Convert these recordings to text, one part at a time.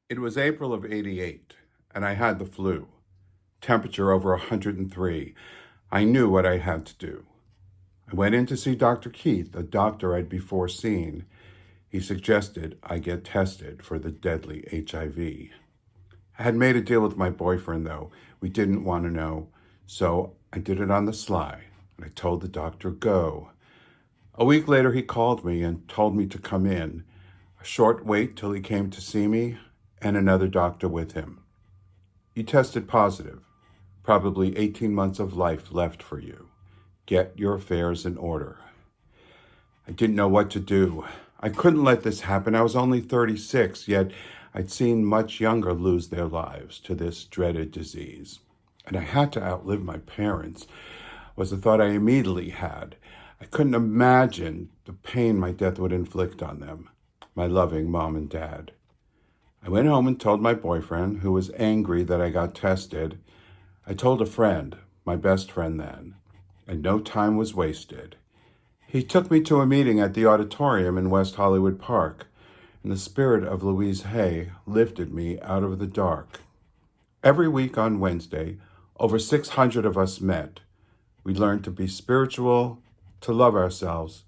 It was April of '88, and I had the flu. Temperature over 103. I knew what I had to do. I went in to see Dr. Keith, a doctor I'd before seen. He suggested I get tested for the deadly HIV. I had made a deal with my boyfriend, though. We didn't want to know, so I did it on the sly, and I told the doctor go. A week later, he called me and told me to come in. A short wait till he came to see me, and another doctor with him. You tested positive. Probably 18 months of life left for you. Get your affairs in order. I didn't know what to do. I couldn't let this happen. I was only 36, yet I'd seen much younger lose their lives to this dreaded disease. And I had to outlive my parents, was the thought I immediately had. I couldn't imagine the pain my death would inflict on them, my loving mom and dad. I went home and told my boyfriend, who was angry that I got tested. I told a friend, my best friend then, and no time was wasted. He took me to a meeting at the auditorium in West Hollywood Park, and the spirit of Louise Hay lifted me out of the dark. Every week on Wednesday, over 600 of us met. We learned to be spiritual, to love ourselves,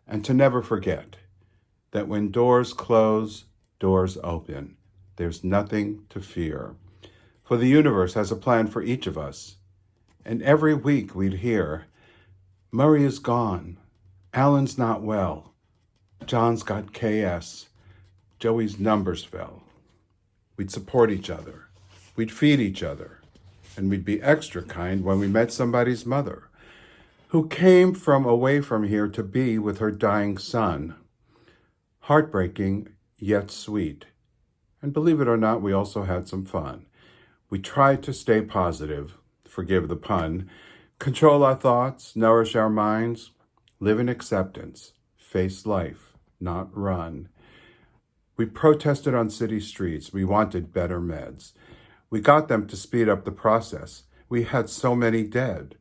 and to never forget that when doors close, doors open. There's nothing to fear. For the universe has a plan for each of us. And every week we'd hear, Murray is gone. Alan's not well. John's got KS. Joey's numbers fell. We'd support each other. We'd feed each other. And we'd be extra kind when we met somebody's mother, who came from away from here to be with her dying son. Heartbreaking, yet sweet. And believe it or not, we also had some fun. We tried to stay positive, forgive the pun, control our thoughts, nourish our minds, live in acceptance, face life, not run. We protested on city streets. We wanted better meds. We got them to speed up the process. We had so many dead.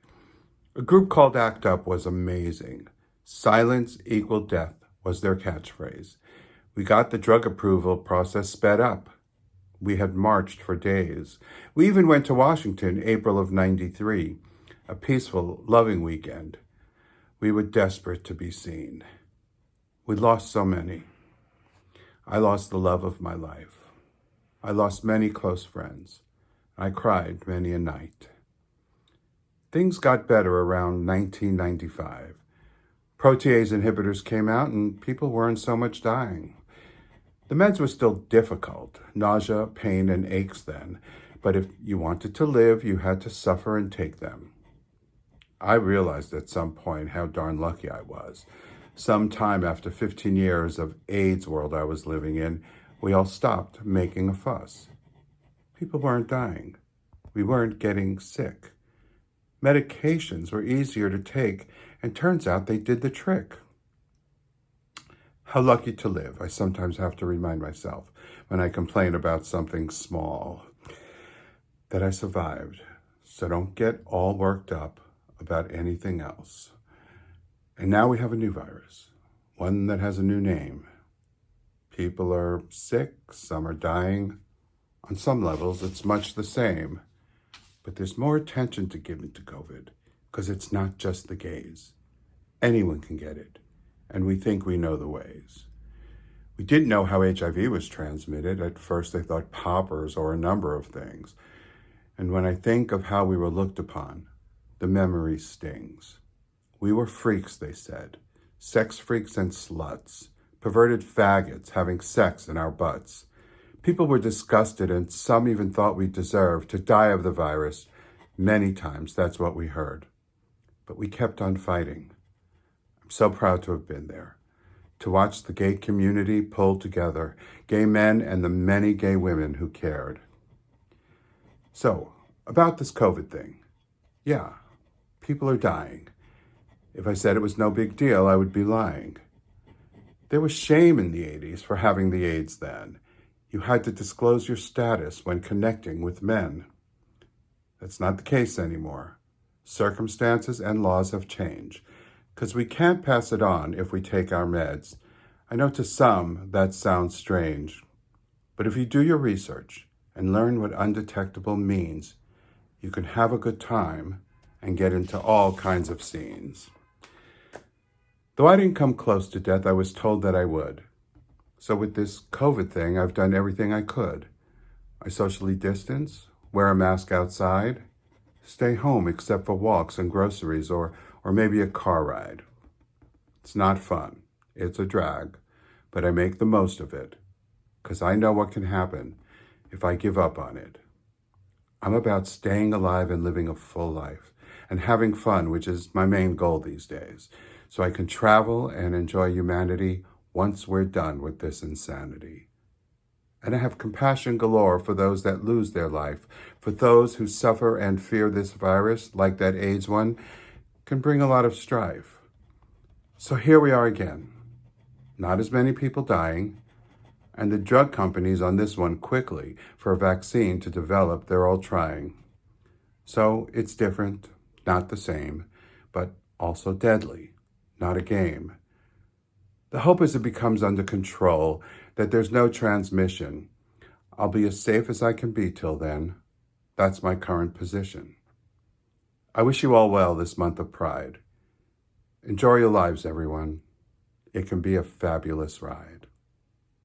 A group called ACT UP was amazing. Silence equal death was their catchphrase. We got the drug approval process sped up. We had marched for days. We even went to Washington, April of '93, a peaceful, loving weekend. We were desperate to be seen. We lost so many. I lost the love of my life. I lost many close friends. I cried many a night. Things got better around 1995. Protease inhibitors came out and people weren't so much dying. The meds were still difficult, nausea, pain, and aches then, but if you wanted to live, you had to suffer and take them. I realized at some point how darn lucky I was. Sometime after 15 years of AIDS world I was living in, we all stopped making a fuss. People weren't dying. We weren't getting sick. Medications were easier to take, and turns out they did the trick. How lucky to live, I sometimes have to remind myself when I complain about something small, that I survived. So don't get all worked up about anything else. And now we have a new virus, one that has a new name. People are sick, some are dying. On some levels, it's much the same. But there's more attention to given to COVID, because it's not just the gays. Anyone can get it, and we think we know the ways. We didn't know how HIV was transmitted. At first they thought poppers or a number of things. And when I think of how we were looked upon, the memory stings. We were freaks, they said. Sex freaks and sluts. Perverted faggots having sex in our butts. People were disgusted, and some even thought we deserved to die of the virus. Many times that's what we heard. But we kept on fighting. I'm so proud to have been there, to watch the gay community pull together, gay men and the many gay women who cared. So, about this COVID thing. Yeah, people are dying. If I said it was no big deal, I would be lying. There was shame in the 80s for having the AIDS then. You had to disclose your status when connecting with men. That's not the case anymore. Circumstances and laws have changed, because we can't pass it on if we take our meds. I know to some that sounds strange. But if you do your research and learn what undetectable means, you can have a good time and get into all kinds of scenes. Though I didn't come close to death, I was told that I would. So with this COVID thing, I've done everything I could. I socially distance, wear a mask outside, stay home except for walks and groceries or maybe a car ride. It's not fun. It's a drag, but I make the most of it because I know what can happen if I give up on it. I'm about staying alive and living a full life and having fun, which is my main goal these days, so I can travel and enjoy humanity once we're done with this insanity. And I have compassion galore for those that lose their life, for those who suffer and fear this virus, like that AIDS one, can bring a lot of strife. So here we are again. Not as many people dying, and the drug companies on this one quickly for a vaccine to develop, they're all trying. So it's different, not the same, but also deadly, not a game. The hope is it becomes under control, that there's no transmission. I'll be as safe as I can be till then. That's my current position. I wish you all well this month of Pride. Enjoy your lives, everyone. It can be a fabulous ride.